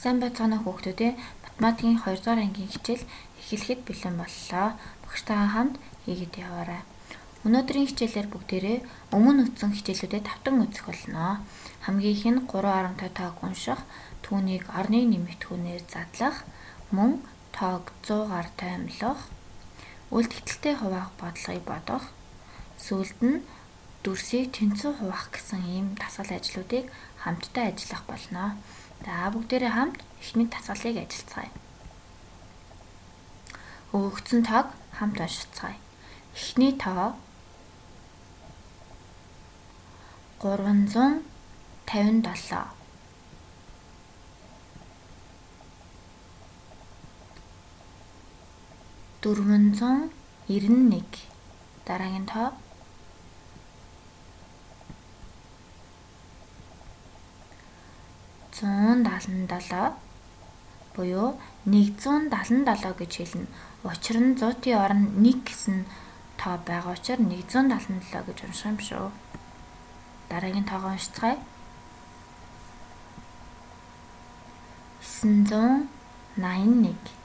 Сайн байцгаана уу хүүхдүүдээ. Математикийн 2 дугаар ангийн хичээл эхлэхэд бэлэн боллоо. Багштайгаа хамт хийгээд яваарай. Өнөөдрийн хичээлээр бүгдээрээ өмнө үтсэн хичээлүүдэд давтан үзэх болно. Хамгийн их нь 3.5 тоог унших, түүнийг орны нэмэгдэхүүнээр задлах, мөн тоог 100-аар тоймлох, үлдэгдэлтэй хуваах бодлогыг бодох, сүүлд нь дүрсийг тэнцүү хуваах гэсэн ийм дасгал ажлуудыг хамтдаа ажиллах болно. За бүгдээрээ хамт эхний дасгалыг ажиллацгаая. Өгөгдсөн тоог хамт уншицгаая. Эхний тоо 357. Дөрвөнзөн 91. Дараагийн тоо 177 буюу 177 гэж хэлнэ. Учир нь 100-ийн оронд 1 гэсэн тоо байгаа учраас 177 гэж унших юм шүү. Дараагийн тоогоо уншицгаая. 981.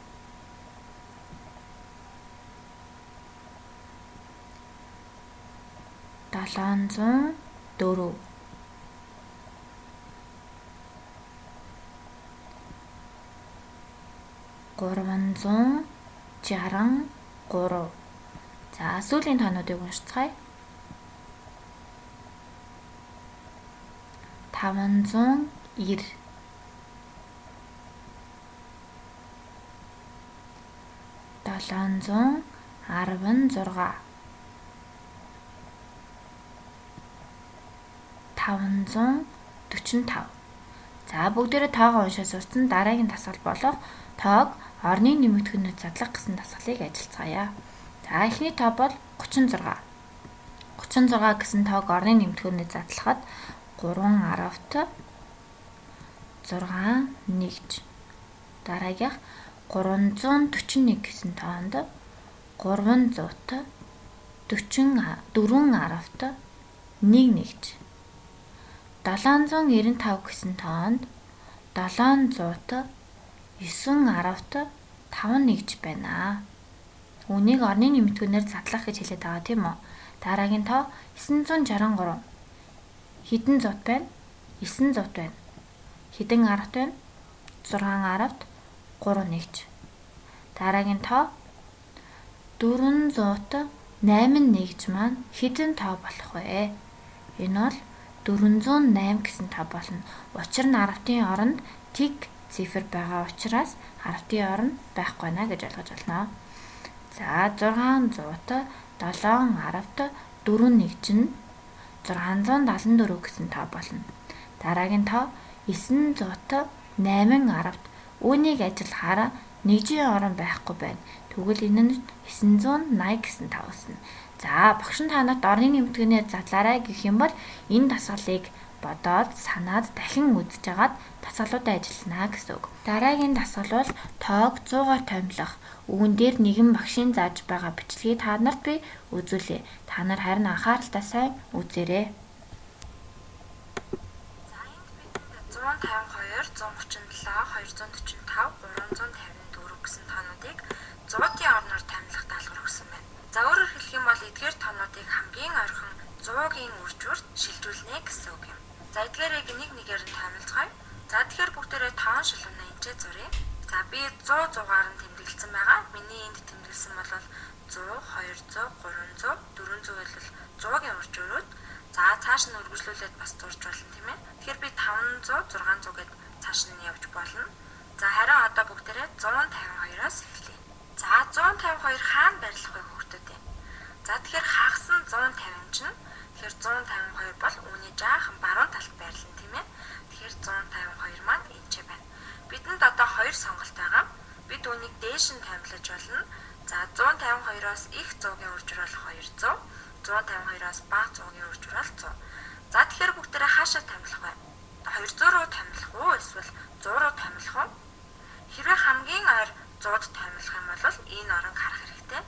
Долоонзөн 4. Гурванзөн 63. За сүүлийн тоонуудыг уншицгаая. 590. 716. 545. За бүгдээрээ тоогоо уншаад сурсан. Дараагийн дасгал болох тоог орны нэмэгдэхүүнээр задлах гэсэн дасгалыг ажиллацгаая. За эхний тоо бол 36. 36 гэсэн тоог орны нэмэгдэхүүнээр задлахад 3.10-т 6 нэгж. Дараагийнх 341 гэсэн тоонд 300-т 4.10-т 1 нэгж. 795 гэсэн тоонд 700-т 9.10-т 5 нэгж байна. Үүнийг орны нэмэгдэхүүнээр задлах гэж хэлээд байгаа тийм үү? Дараагийн тоо 963. Хэдэн зуут байна? 9 зуут байна. Хэдэн арвт байна? 6 арвт 3 нэгж. Дараагийн тоо 400-т 8 нэгж маань хэдэн тоо болох вэ? Энэ бол 408 гэсэн тоо болно. Учир нь арвтын оронд тэг цифр байгаа учраас арвтын оронд байхгүй наа гэж ойлгож байна. За 600-т 7 арвт 4 нэгж нь 674 гэсэн тоо болно. Дараагийн тоо 900-т 8 арвт. Үүнийг ажиллахаараа нэгжийн орон байхгүй байна. Тэгвэл энэ нь 980 гэсэн тоо өснө. За багш нь танад орны нэмэгдэхүүнээр задлаарай гэх юм бол энэ дасгалыг бодоод санаад дахин үзэж агаад дасгалуудаа ажиллана гэсэн үг. Дараагийн дасгал бол тоог 100-аар тоймлох. Үүн дээр нэгэн багшийн зааж байгаа бичлэгийг та нарт би үзүүлье. Та нар харин анхааралтай сайн үзээрэй. За энд бидэнд 152, 137, 245, 354 гэсэн тоонуудыг 100-ийн орноор тоймлох даалгавар өгсөн байна. За өөрөөр хэлэх юм бол эдгээр тоонуудыг хамгийн ойрхон 100-ийн үржүүрт шилжүүлнэ гэсэн үг юм. За эдгээрийг нэг нэгээр нь тоймолцгоё. За тэгэхээр бүгдээрээ тоон шилвэнэ энэчээ зуръя. За би 100-100-аар нь тэмдэглэсэн байгаа. Миний энд тэмдэглэсэн бол 100, 200, 300, 400 бол 100-ийн үржүүрүүд. За цааш нь үргэлжлүүлээд бас зурж болно тийм ээ. Тэгэхээр би 500, 600 гэд цааш нь явж болно. За харин одоо бүгдээрээ 152-аас эхлэе. За 152 хаана байрлах вэ хүүхдүүдээ? За тэгэхээр хагас нь 150 чинь. Тэгэхээр 152 бол үүний жаахан баруун талд байрлана тийм ээ. Тэгэхээр 152 маань энэ байна. Бидэнд одоо хоёр сонголт байгаа. Бид үүнийг дээш нь тоймлож болно. За 152-оос их 100-ийн үржүүр болох 200, 152-оос бага 100-ийн үржүүр бол 100. За тэгэхээр бүгдээрээ хаашаа тоймлох вэ? 200 руу тоймлох уу эсвэл 100 руу тоймлох уу? Хэрвээ хамгийн ойр 100-д тоймлох юм бол энэ оронг харах хэрэгтэй.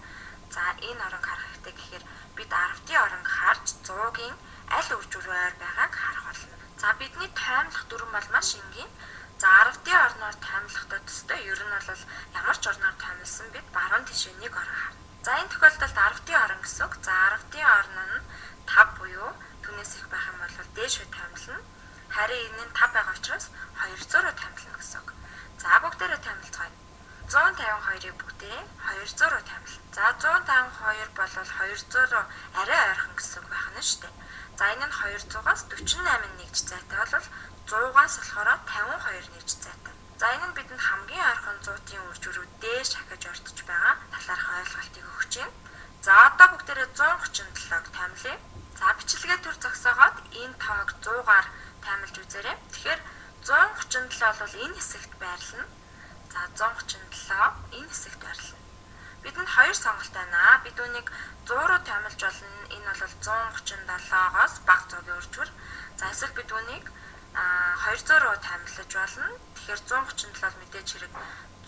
За энэ оронг харах хэрэгтэй гэхээр бид арвтын оронг харж 100-ийн аль үржүүр байгааг харах болно. За бидний тоймлох дүрэн бол маш энгийн. За 10-ын орноор таймлахдаа төстэй ер нь бол ямар ч орноор таймлсан бид баруун тишээ 1 орон харна. За энэ тохиолдолд 10-ын орон гэсэн үг. За 10-ын орон нь 5 буюу түүнээс их байх юм бол дээшээ таймлна. Харин энэ нь 5 байгаа учраас 200-оор таймлна гэсэн үг. За бүгдээрээ таймлцгаая. 152-ыг бүгдээ 200-оор таймлна. За 152 бол 200-оор арай ойрхон гэсэн үг байх нь шүү дээ. За энэ нь 200-аас 48 нэгж зайтай бол 100-аас болохоор 52 нэгж зайтай. За энэ нь бидэнд хамгийн ойрхон 100-ийн үржүүрүүд дээш хахиж ордож байгаа талаарх ойлголтыг өгч байна. За одоо бүгдээрээ 137-г таймлая. За бичлэгээ төр зогсоогоод энэ тоог 100-аар таймлж үзээрэй. Тэгэхээр 137 бол энэ хэсэгт байрлана. За 137 энэ хэсэгт байрлана. Бидэнд хоёр сонголт байна. Бид үүнийг 100 руу таймлж болно. Энэ бол 137-оос бага 100-ийн үржүүр. За эсвэл бид үүнийг 200 руу таймлаж болно. Тэгэхээр 137 мэдээж хэрэг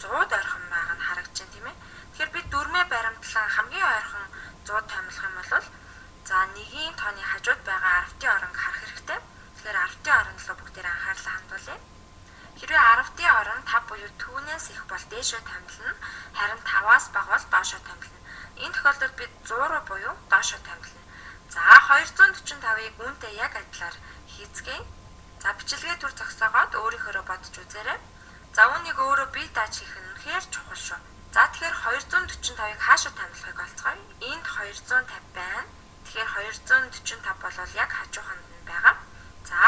100-д ойрхон байгаа нь харагдаж байна тийм ээ. Тэгэхээр бид дөрмөө баримтлан хамгийн ойрхон 100 таймлах юм бол за нэгийн тооны хажууд байгаа 10-ын оронг харах хэрэгтэй. Тэгэхээр 10-ын орон руу бүгдээр анхаарлаа хандуулъя. Хэрвээ 10-ын орон 5 буюу түүнээс их бол дээшөө таймлна. Харин 5-аас бага бол доошоо таймлна. Энэ тохиолдолд бид 100 руу буюу доошоо таймлна. За 245-ыг үүнтэй яг адилаар хийцгээе. За бичлэгээ төр зогсоогоод өөрийнхөө бодож үзээрэй. За үүнийг өөрөө бие дааж хийх нь үнэхээр чухал шүү. За тэгэхээр 245-ыг хаашаа таймлахыг олцгоё. Энд 250 байна. Тэгэхээр 245 бол яг хажууханд нь байгаа. За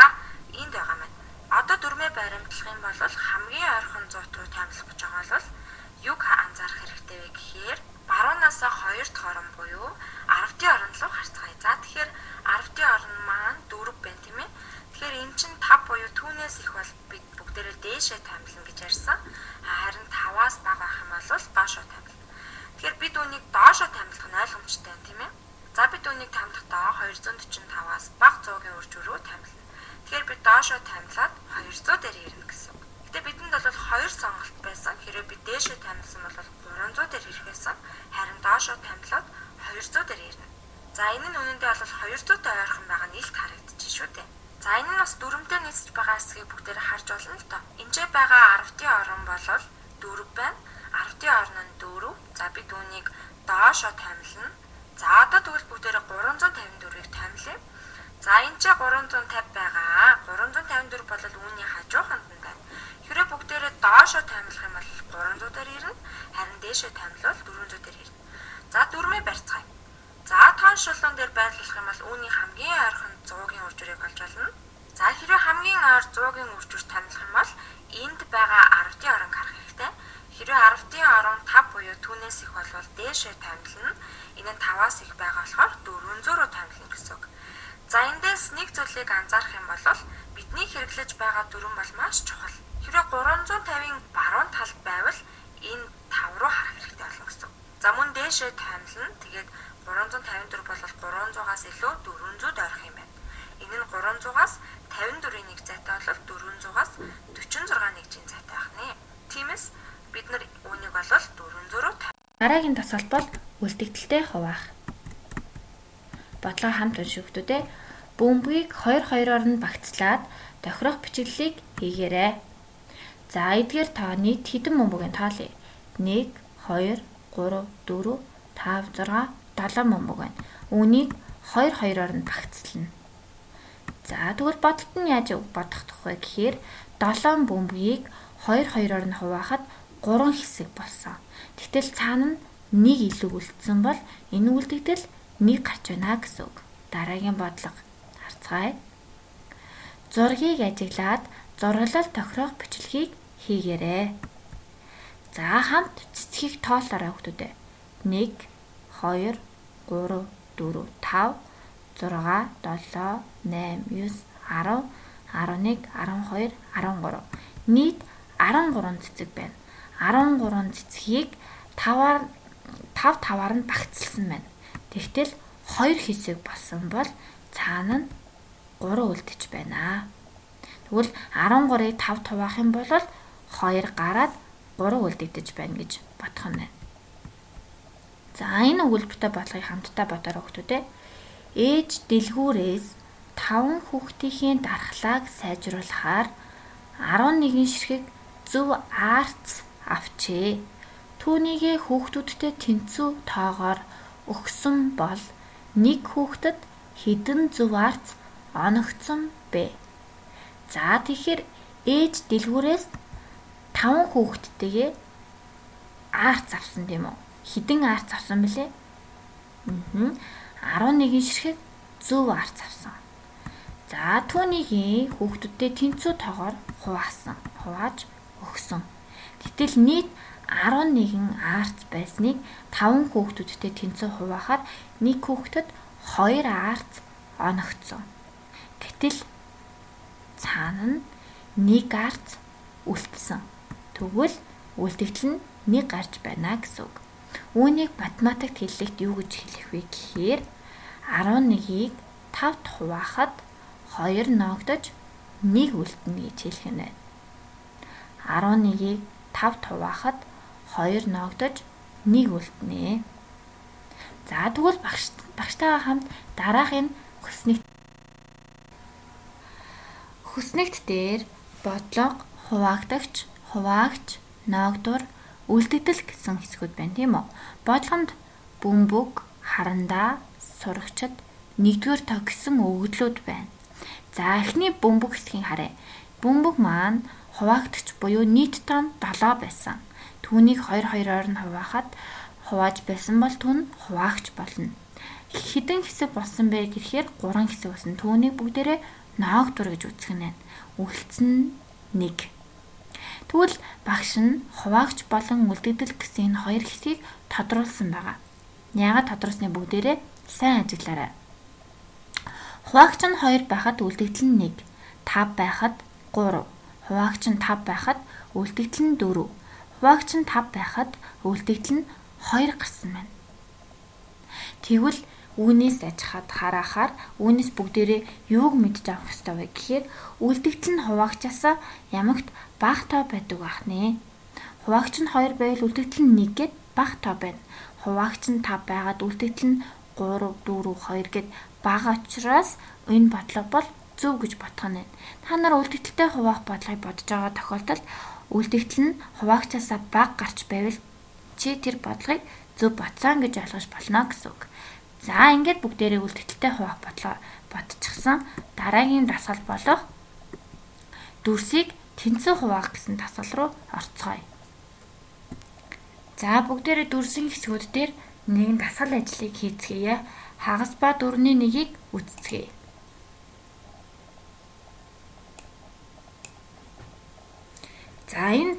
энд байгаа маань. Одоо дөрмөө баримтлах юм бол хамгийн ойрхон 100 руу таймлах гэж байгаа бол юг анзаарах хэрэгтэй вэ гэхээр баруунаасаа 2 дахь орон буюу 10-ын орон руу харцгаая. За тэгэхээр 10-ын орон маань 4 байна тийм ээ. Тэгэхээр эн чинь 5 буюу түүнээс их бол бид бүгдээрээ дээшээ таймлна гэж ярьсан. Харин 5-аас бага байх юм бол доошоо таймлна. Тэгэхээр бид үүнийг доошоо таймлах нь ойлгомжтой байна тийм ээ. За бид үүнийг таймлахдаа 245-аас бага 100-ийн үржүүрөө таймлна. Тэгэхээр бид доошоо таймлаад 200 дээр ирнэ гэсэн. Гэтэ бидэнд бол 2 сонголт байсан. Хэрвээ бид дээшээ таймлсан бол 300 дээр ирэх байсан. Харин доошоо таймлаад 200 дээр ирнэ. За энэ нь үнэндээ бол 200-тай ойрхон байгаа нь илт харагдчих шүү дээ. За энэ нь бас дөрвөнтэй нийцж байгаа хэсгийг бүгдээр харж болно л доо. Энд байгаа 10-ын орон бол 4 байна. 10-ын орон нь 4. За бид үүнийг доошоо таймлна. За одоо тэгвэл бүгдээрээ 354-ыг таймлая. За энэ ч 350 байгаа. 354 бол үүний хажууханд нь байна. Хэрвээ бүгдээрээ доошоо таймлах юм бол 300 дээр ирнэ. Харин дээшээ таймлавал 400 дээр ирнэ. За дөрмөө барьцгаая. За тоон шулуун дээр байрлуулах юм бол үүний хамгийн ойрхон 100-ийн үржүүрийг олж олно. За хэрвээ хамгийн ойр 100-ийн үржүүр таймлах юм бол энд байгаа 10-ын оронг харах хэрэгтэй. Хэрвээ 10-ын орон 5 буюу түүнээс их болвол дээшээ таймлна. Энэ нь 5-аас их байгаа болохоор 400 руу таймлна гэсэн үг. За эндээс нэг зүйлийг анзаарах юм бол бидний хэрэглэж байгаа дүрм бол маш чухал. Хэрвээ 350-ын баруун талд байвал энэ 5 руу харах хэрэгтэй болно гэсэн үг. За мөн дээшээ таймлна. Тэгээд 354 бол 300-аас илүү 400-д орох юм байна. Энэ нь 300-аас 54-ийн нэг зайтай бол 400-аас 46 нэгжийн зайтай байх нэ. Тиймээс бид нар үүнийг бол 400 руу дараагийн тасгалбал үлдэгдэлтэй хуваах. Бодлого хамт уншигчдээ бөмбөгийг 2-2-оор нь багцлаад тохирох бичиглэлийг хийгээрэй. За эдгээр та нийт хэдэн бөмбөгийн тоолъё? 1, 2, 3, 4, 5, 6, 7 бөмбөг байна. Үүнийг 2-2-оор нь багцлана. За тэгвэл бодолт нь яаж бодох вэ гэхээр 7 бөмбөгийг 2-2-оор нь хуваахад 3 хэсэг болсон. Тэгтэл цаана нь 1 илүү үлдсэн бол энэ үлдэгдэл 1 гарч байна гэсэн үг. Дараагийн бодлого харцгаая. Зургийг ажиглаад зураглал тохирох бичлэгийг хийгээрэй. За хамт цэцгийг тоолоорой хүүхдүүдээ. 1, 2, 3, 4, 5, 6, 7, 8, 9, 10, 11, 12, 13. Нийт 13 цэцэг байна. 13 цэцгийг 5-5-аар нь багцлсан байна. Тэгтэл 2 хэсэг болсон бол цаана нь 3 үлдэж байна. Тэгвэл 13-ыг 5 хуваах юм бол 2 гараад 3 үлдэгдэж байна гэж бодох нь байна. За энэ өгүүлбэртэй бодлогыг хамтдаа бодорой хүүхдүүдээ. Ээж дэлгүүрээс 5 хүүхдийн дархлааг сайжруулахаар 11 ширхэг зөв аарц авчээ. Түүнийгээ хүүхдүүдтэй тэнцүү тоогоор өгсөн бол нэг хүүхдэд хэдэн зөв аарц оногдсон бэ? За тэгэхээр ээж дэлгүүрээс 5 хүүхэдтэйгээ аарц авсан тийм үү? Хэдэн аарц авсан бэлээ? 11 ширхэг зөв аарц авсан. За түүнийг хүүхдүүдтэй тэнцүү тоогоор хувааж өгсөн. Гэтэл нийт 11 аарц байсныг 5 хүүхдүүдтэй тэнцүү хуваахаар нэг хүүхдэд 2 аарц оногдсон. Гэтэл цаана нь 1 аарц үлдсэн. Тэгвэл үлдэгдэл нь 1 гарч байна гэсэн үг. Үүнийг математикт хэллэгт юу гэж хэлэх вэ гэхээр 11-ийг 5-т хуваахад 2 ногдож 1 үлдэнэ гэж хэлэх нь байна. 11-ийг 5-т хуваахад 2 ногдож 1 үлдэнэ. За тэгвэл багштайгаа хамт дараахын хүснэгт дээр бодлого, хуваагдагч, хуваагч, ногдуур, үлдэгдэл гэсэн хэсгүүд байна тийм үү? Бодлогомд бөмбөг, харандаа, сурагчид, 1-р тоо гэсэн өгөгдлүүд байна. За эхний бөмбөг хэсгийг харъя. Бөмбөг маань хуваагдагч буюу нийт тоо нь 7 байсан. Түүнийг 2-2-оор нь хувааж байсан бол түүн хуваагч болно. Хэдэн хэсэг болсон бэ гэхээр 3 хэсэг болсон. Түүнийг бүгдээрээ ногдуур гэж үзэх нь байна. Үлдсэн нь 1. Тэгвэл багш нь хуваагч болон үлдэгдэл гэсэн энэ 2 хэсгийг тодруулсан байгаа. Яагаад тодруулсныг бүгдээрээ сайн ажиглаарай. Хуваагч нь 2 байхад үлдэгдэл нь 1, 5 байхад 3, хуваагч нь 5 байхад үлдэгдэл нь 4, хуваагч нь 5 байхад үлдэгдэл нь 2 гарсан байна. Тэгвэл үүнээс харахаар үүнээс бүгдээрээ юуг мэдж авах ёстой вэ гэхээр үлдэгдэл нь хуваагчаас ямагт бага тоо байдаг байх нэ. Хуваагч нь 2 байвал үлдэгдэл нь 1 гээд бага тоо байна. Хуваагч нь 5 байгаад үлдэгдэл нь 3, 4, 2 гээд бага учраас энэ бодлого бол зөв гэж бодох нь байна. Та нар үлдэгдэлтэй хуваах бодлогыг бодож байгаа тохиолдолд үлдэгдэл нь хуваагчаас бага гарч байвал чи тэр бодлогыг зөв бодсон гэж ойлгож болно гэсэн үг. За ингээд бүгдээрээ үлдэгдэлтэй хуваах бодлого бодчихсан. Дараагийн дасгал болох дүрсийг тэнцүү хуваах гэсэн дасгал руу орцгоё. За бүгдээрээ дүрсийн хэсгүүд дээр нэгэн дасгал ажлыг хийцгээе. Хагас ба дөрвний нэгийг үздцгээе. За энэ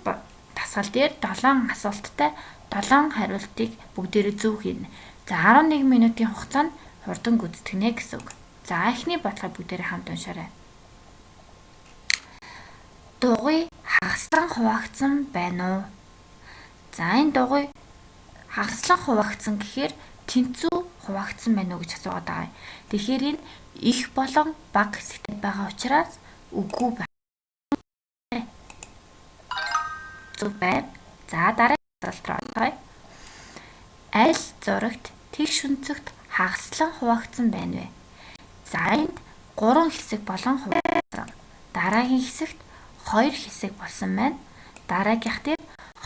дасгал дээр 7 асуулттай 7 хариултыг бүгдээрээ зөв хийнэ. За 11 минутын хугацаанд хурдан гүйцэтгэнэ гэсэн үг. За эхний бодлогыг бүгдээрээ хамт уншаарай. Дугуй хагаслан хуваагдсан байна уу? За энэ дугуй хагаслан хуваагдсан гэхээр тэнцүү хуваагдсан байна уу гэж асууад байгаа юм. Тэгэхээр энэ их болон бага хэсэгтэй байгаа учраас үгүй байна. Зөв байна. За дараагийн асуулт руу оръё. Аль зурагт тэгш өнцөгт хагаслан хуваагдсан байна вэ? За энд 3 хэсэг болон хуваагдсан. Дараагийн хэсэгт 2 хэсэг болсон байна. Дараагийнх дээр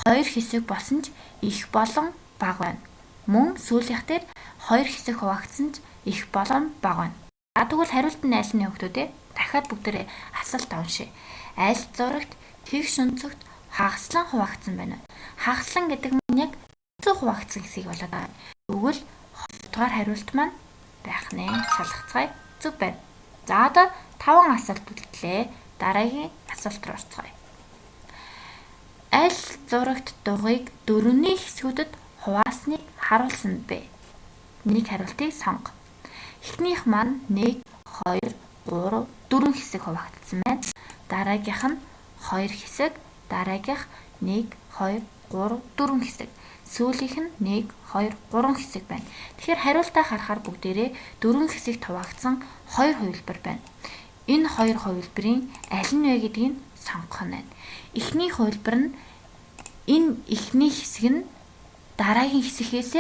2 хэсэг болсон ч их болон бага байна. Мөн сүүлийнх дээр 2 хэсэг хуваагдсан ч их болон бага байна. За тэгвэл хариулт нь аль нь өгдөө те? Дахиад бүгдээрээ асуулт уншъя. Аль зурагт тэгш өнцөгт хагаслан хуваагдсан байна вэ? Хагаслан гэдэг нь яг хуваагдсан хэсгийг болоод байгаа. Тэгвэл 2 дугаар хариулт маань байх нэ. Шалгацгаая. Зөв байна. За одоо 5 асуулт үлдлээ. Дараагийн асуулт руу орцгоё. Аль зурагт дугуйг дөрөвний хэсгүүдэд хуваасныг харуулсан бэ? Нэг хариултыг сонго. Эхнийх маань 1, 2, 3, 4 хэсэг хуваагдсан байна. Дараагийнх нь 2 хэсэг, дараагийнх 1, 2, 3, 4 хэсэг. Сүүлийнх нь 1, 2, 3 хэсэг байна. Тэгэхээр хариултаа харахаар бүгдээрээ 4 хэсэгт хуваагдсан 2 хувилбар байна. Энэ 2 хувилбарын аль нь вэ гэдгийг сонгох нь байна. Эхний хувилбар нь энэ эхний хэсэг нь дараагийн хэсгээс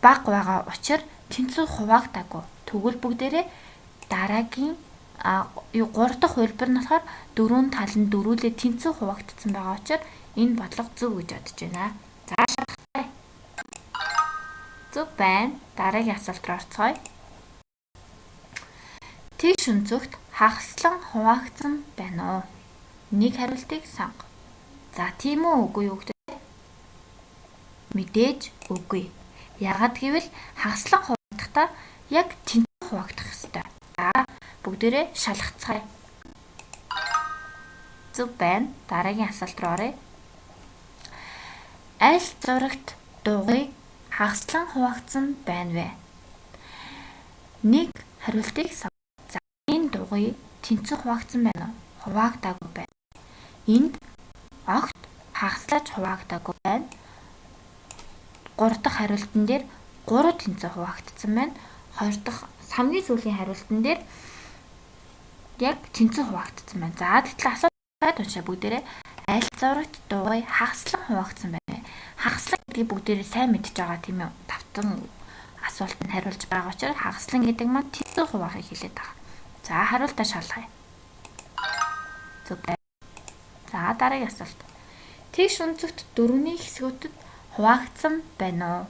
бага байгаа учраас тэнцүү хуваагдаагүй. Тэгвэл бүгдээрээ дараагийн 3 дахь хувилбар нь болохоор дөрвөн тал нь дөрвөлээ тэнцүү хуваагдсан байгаа учраас энэ бодлого зөв гэж бодож байна. За шалгацгаая. Зөв байна. Дараагийн асуулт руу орцгоё. Тэгш өнцөгт хагаслан хуваагдсан байна уу? Нэг хариултыг сонго. За тийм үү үгүй юу гэдэг? Мэдээж үгүй. Яагаад гэвэл хагаслан хуваагдахдаа яг тэнцүү хуваагдах ёстой. За бүгдээрээ шалгацгаая. Зөв байна. Дараагийн асуулт руу оръё. Аль зурагт дугуйг хагаслан хуваагдсан байна вэ? Нэг хариултыг сонго. За энэ дугуй тэнцүү хуваагдсан байна уу? Хуваагдаагүй байна. Энд огт хагаслаж хуваагдаагүй байна. 3 дахь хариултан дээр 3 тэнцүү хуваагдсан байна. 2 дахь хамгийн сүүлийн хариултан дээр яг тэнцүү хуваагдсан байна. За тэгэхээр асуултад уншаа бүгдээрээ аль зурагт дугуй хагаслан хуваагдсан байна вэ? Хагаслан гэдгийг бүгдээрээ сайн мэдж байгаа тийм үү? Тавтан асуултанд хариулж байгаа учраас хагаслан гэдэг маань тэнцүү хуваахыг хэлээд байгаа. За хариултаа шалгая. Зөв байна. За дараагийн асуулт. Тэгш өнцөгт дөрвөний хэсгүүдэд хуваагдсан байна уу?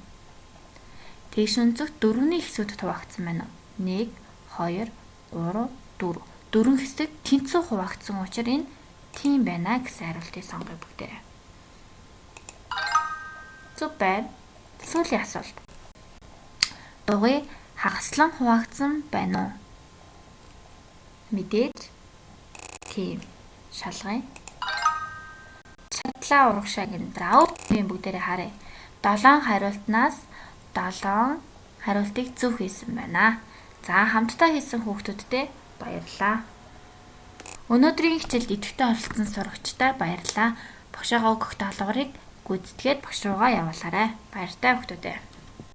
Тэгш өнцөгт дөрвөний хэсгүүдэд хуваагдсан байна уу? 1, 2, 3, 4. Дөрвөн хэсэг тэнцүү хуваагдсан учраас энэ тийм байна гэсэн хариултыг сонгоё бүгдээрээ. Зөв байна. Сүүлийн асуулт. Дугуй хагаслан хуваагдсан байна уу? Мэдээж тийм. Шалгая. Чадлаа урагшаагийн заавал бүгдээрээ харъя. 7 хариултнаас 7 хариултыг зөв хийсэн байна. За хамтдаа хийсэн хүүхдүүдтэй баярлалаа. Өнөөдрийн хичээлд идэвхтэй оролцсон сурагчдаа баярлалаа. Багшаагаа өгөх даалгаврыг гүйцэтгээд багш руугаа явуулаарай. Баяртай хүүхдүүдээ.